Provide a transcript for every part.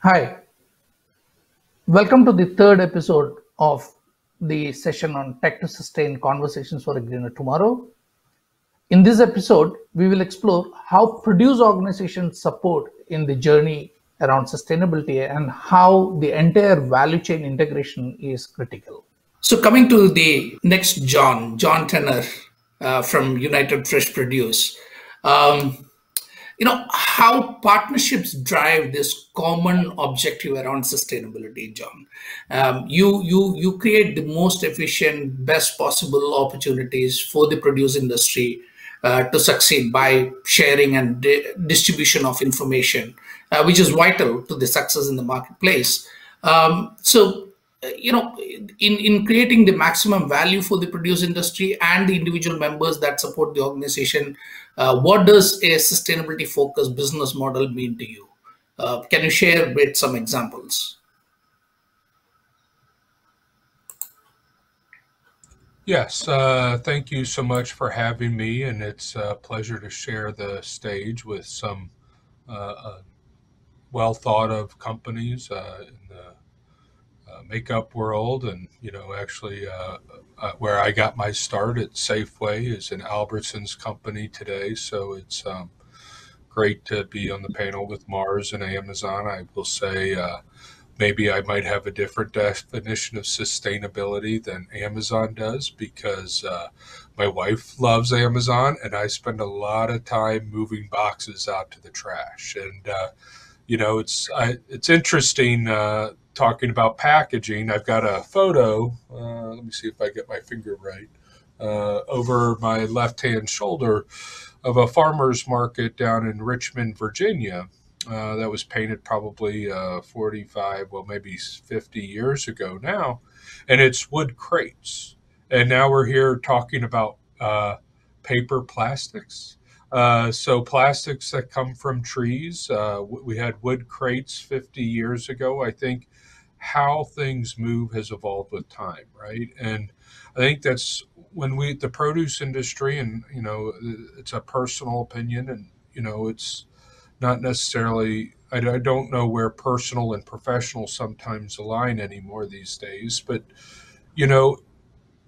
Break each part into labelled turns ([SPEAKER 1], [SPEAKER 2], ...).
[SPEAKER 1] Hi, welcome to the third episode of the session on Tech to Sustain Conversations for a Greener Tomorrow. In this episode, we will explore how produce organizations support in the journey around sustainability and how the entire value chain integration is critical.
[SPEAKER 2] So coming to the next John Tenner from United Fresh Produce, um, how partnerships drive this common objective around sustainability, John. You create the most efficient, best possible opportunities for the produce industry to succeed by sharing and distribution of information, which is vital to the success in the marketplace. In creating the maximum value for the produce industry and the individual members that support the organization, what does a sustainability focused business model mean to you? Can you share with some examples?
[SPEAKER 3] Yes, thank you so much for having me, and it's a pleasure to share the stage with some well thought of companies in the makeup world. And, actually, where I got my start at Safeway is an Albertsons company today. So it's great to be on the panel with Mars and Amazon. I will say, maybe I might have a different definition of sustainability than Amazon does because my wife loves Amazon and I spend a lot of time moving boxes out to the trash. And it's interesting talking about packaging. I've got a photo. Let me see if I get my finger right. Over my left-hand shoulder of a farmer's market down in Richmond, Virginia. That was painted probably 45, well, maybe 50 years ago now. And it's wood crates. And now we're here talking about paper plastics. So plastics that come from trees. We had wood crates 50 years ago. I think how things move has evolved with time, right? And I think that's when the produce industry, and, it's a personal opinion, and, it's not necessarily, I don't know where personal and professional sometimes align anymore these days, but, you know,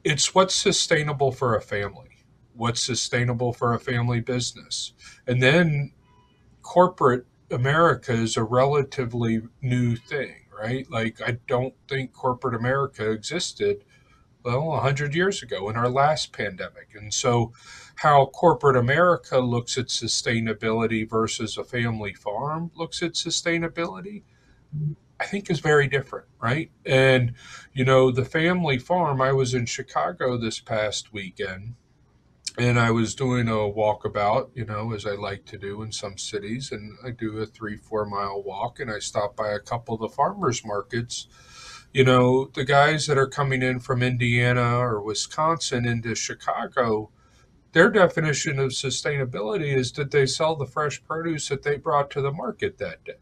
[SPEAKER 3] it's what's sustainable for a family, what's sustainable for a family business. And then corporate America is a relatively new thing, right? Like, I don't think corporate America existed, well, 100 years ago in our last pandemic. And so, how corporate America looks at sustainability versus a family farm looks at sustainability, I think is very different, right? And, the family farm, I was in Chicago this past weekend and I was doing a walkabout, as I like to do in some cities. And I do a 3-4 mile walk and I stop by a couple of the farmers markets. The guys that are coming in from Indiana or Wisconsin into Chicago, their definition of sustainability is that they sell the fresh produce that they brought to the market that day,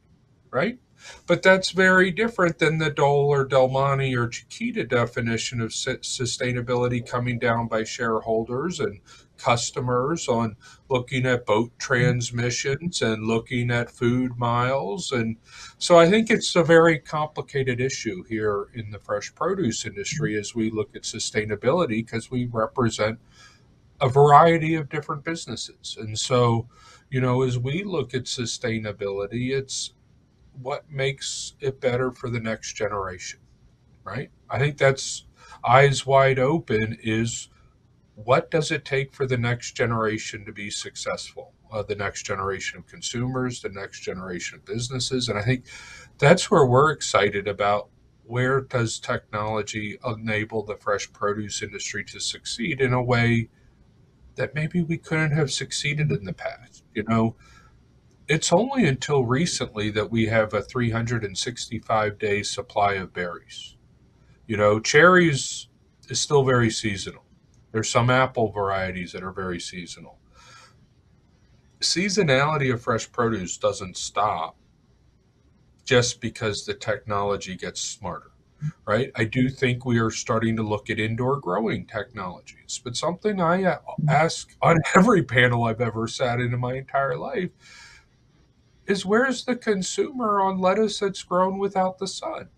[SPEAKER 3] right? But that's very different than the Dole or Del Monte or Chiquita definition of sustainability coming down by shareholders and customers on looking at boat transmissions and looking at food miles. And so I think it's a very complicated issue here in the fresh produce industry as we look at sustainability because we represent a variety of different businesses. And so, as we look at sustainability, it's what makes it better for the next generation, right? I think that's eyes wide open is what does it take for the next generation to be successful? The next generation of consumers, the next generation of businesses. And I think that's where we're excited about where does technology enable the fresh produce industry to succeed in a way that maybe we couldn't have succeeded in the past. It's only until recently that we have a 365-day supply of berries. Cherries is still very seasonal. There's some apple varieties that are very seasonal. Seasonality of fresh produce doesn't stop just because the technology gets smarter, right? I do think we are starting to look at indoor growing technologies, but something I ask on every panel I've ever sat in my entire life, is where's the consumer on lettuce that's grown without the sun?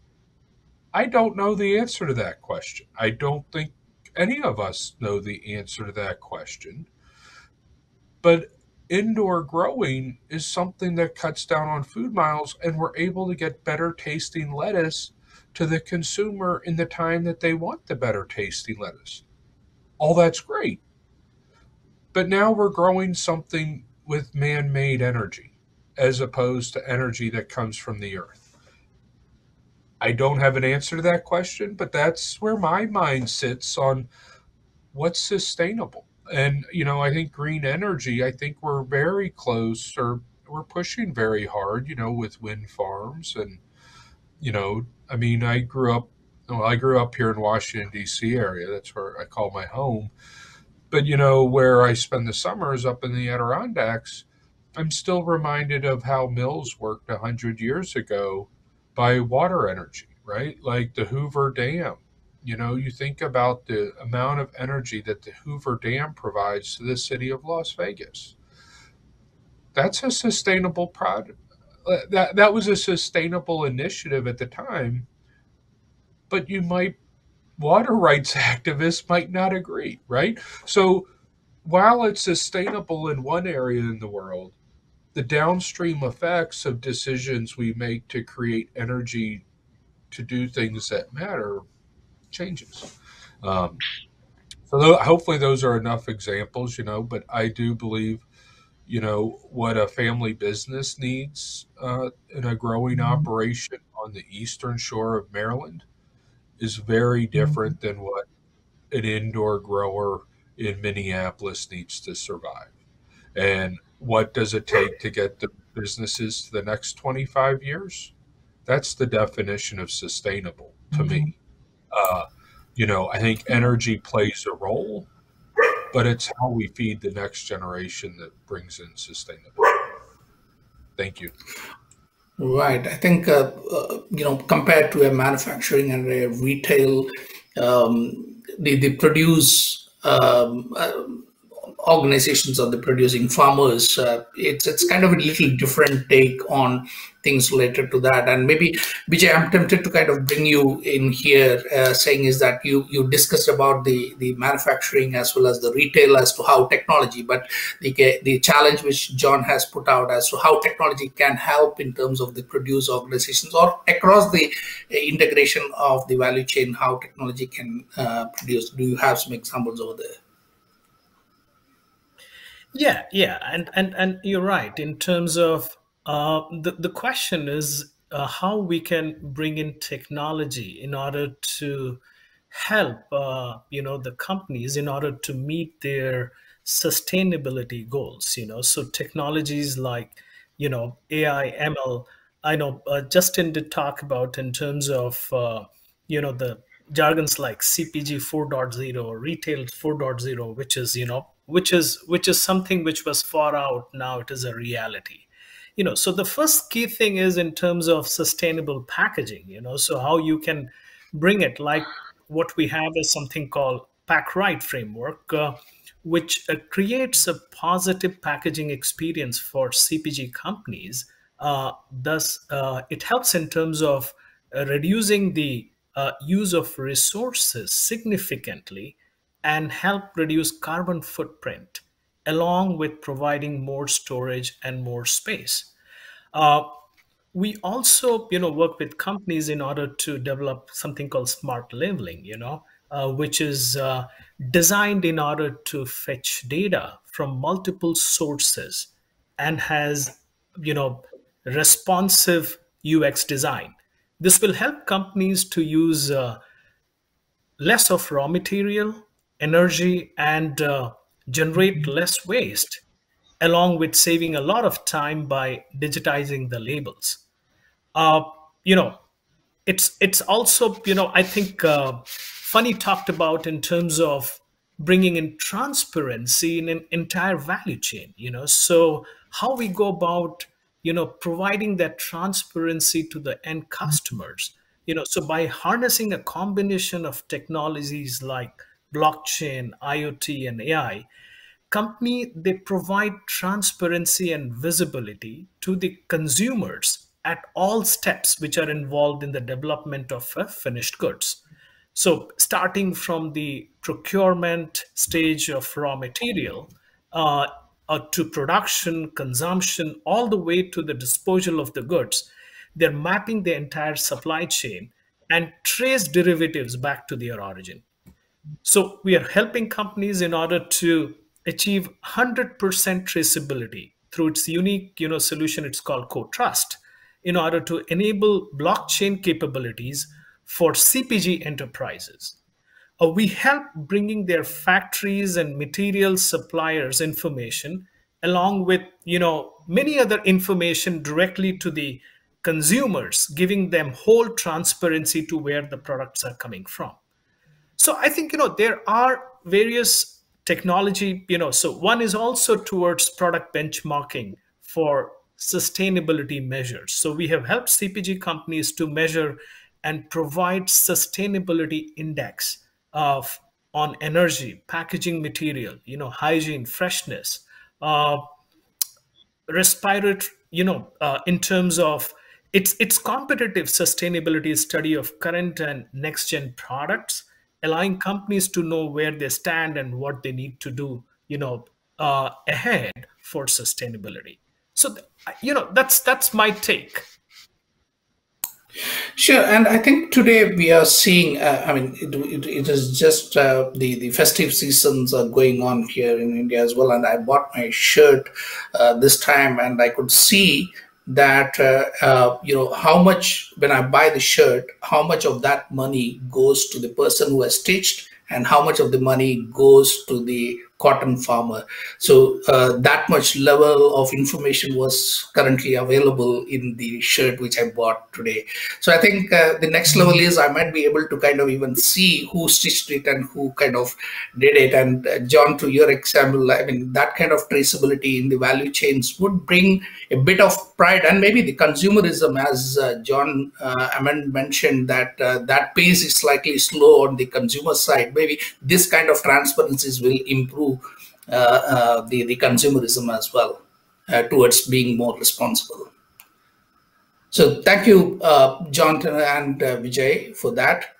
[SPEAKER 3] I don't know the answer to that question. I don't think any of us know the answer to that question. But indoor growing is something that cuts down on food miles, and we're able to get better tasting lettuce to the consumer in the time that they want the better tasting lettuce. All that's great. But now we're growing something with man made energy as opposed to energy that comes from the earth. I don't have an answer to that question, but that's where my mind sits on what's sustainable. And, I think green energy, I think we're very close, or we're pushing very hard, with wind farms. And, I mean, I grew up here in Washington, D.C. area. That's where I call my home. But, where I spend the summers up in the Adirondacks, I'm still reminded of how mills worked 100 years ago by water energy, right? Like the Hoover Dam. You think about the amount of energy that the Hoover Dam provides to the city of Las Vegas. That's a sustainable product. That was a sustainable initiative at the time, but water rights activists might not agree, right? So while it's sustainable in one area in the world, the downstream effects of decisions we make to create energy to do things that matter changes. Um, hopefully those are enough examples, but I do believe, what a family business needs in a growing operation on the eastern shore of Maryland is very different than what an indoor grower in Minneapolis needs to survive. And what does it take to get the businesses to the next 25 years? That's the definition of sustainable to me. Uh, I think energy plays a role, but it's how we feed the next generation that brings in sustainability. Thank you.
[SPEAKER 2] Right. I think, compared to a manufacturing and a retail, the produce organizations or the producing farmers, it's kind of a little different take on things related to that. And maybe, Vijay, I'm tempted to kind of bring you in here, saying is that you discussed about the manufacturing as well as the retail as to how technology, but the challenge which John has put out as to how technology can help in terms of the produce organizations or across the integration of the value chain, how technology can produce. Do you have some examples over there?
[SPEAKER 4] Yeah, and you're right in terms of the question is how we can bring in technology in order to help the companies in order to meet their sustainability goals. So technologies like AI, ML. I know Justin did talk about in terms of the jargons like CPG 4.0, retail 4.0, which is which is something which was far out. Now it is a reality. So the first key thing is in terms of sustainable packaging. So how you can bring it, like what we have is something called pack right framework, which creates a positive packaging experience for CPG companies. Thus, it helps in terms of reducing the use of resources significantly and help reduce carbon footprint, along with providing more storage and more space. Uh, we also work with companies in order to develop something called smart labeling, which is designed in order to fetch data from multiple sources and has you know responsive UX design. This will help companies to use less of raw material, energy, and generate less waste, along with saving a lot of time by digitizing the labels. Uh, you know, it's also I think Funny talked about in terms of bringing in transparency in an entire value chain. So how we go about providing that transparency to the end customers. So by harnessing a combination of technologies like blockchain, IoT, and AI, company, they provide transparency and visibility to the consumers at all steps which are involved in the development of finished goods. So starting from the procurement stage of raw material, uh, to production, consumption, all the way to the disposal of the goods, they're mapping the entire supply chain and trace derivatives back to their origin. So we are helping companies in order to achieve 100% traceability through its unique, solution. It's called Co-Trust, in order to enable blockchain capabilities for CPG enterprises. We help bringing their factories and material suppliers information along with many other information directly to the consumers, giving them whole transparency to where the products are coming from. So I think there are various technology, so one is also towards product benchmarking for sustainability measures. So we have helped CPG companies to measure and provide sustainability index of on energy, packaging material, hygiene, freshness, uh, respiratory, in terms of its competitive sustainability study of current and next gen products, allowing companies to know where they stand and what they need to do, ahead for sustainability. So, that's my take.
[SPEAKER 2] Sure, and I think today we are seeing. I mean, it is just the festive seasons are going on here in India as well. And I bought my shirt this time, and I could see that how much when I buy the shirt, how much of that money goes to the person who has stitched, and how much of the money goes to the cotton farmer. So that much level of information was currently available in the shirt which I bought today. So I think the next level is I might be able to kind of even see who stitched it and who kind of did it. And John, to your example, I mean, that kind of traceability in the value chains would bring a bit of pride, and maybe the consumerism, as John Amand mentioned, that that pace is slightly slow on the consumer side. Maybe this kind of transparencies will improve the consumerism as well towards being more responsible. So thank you, John and Vijay, for that.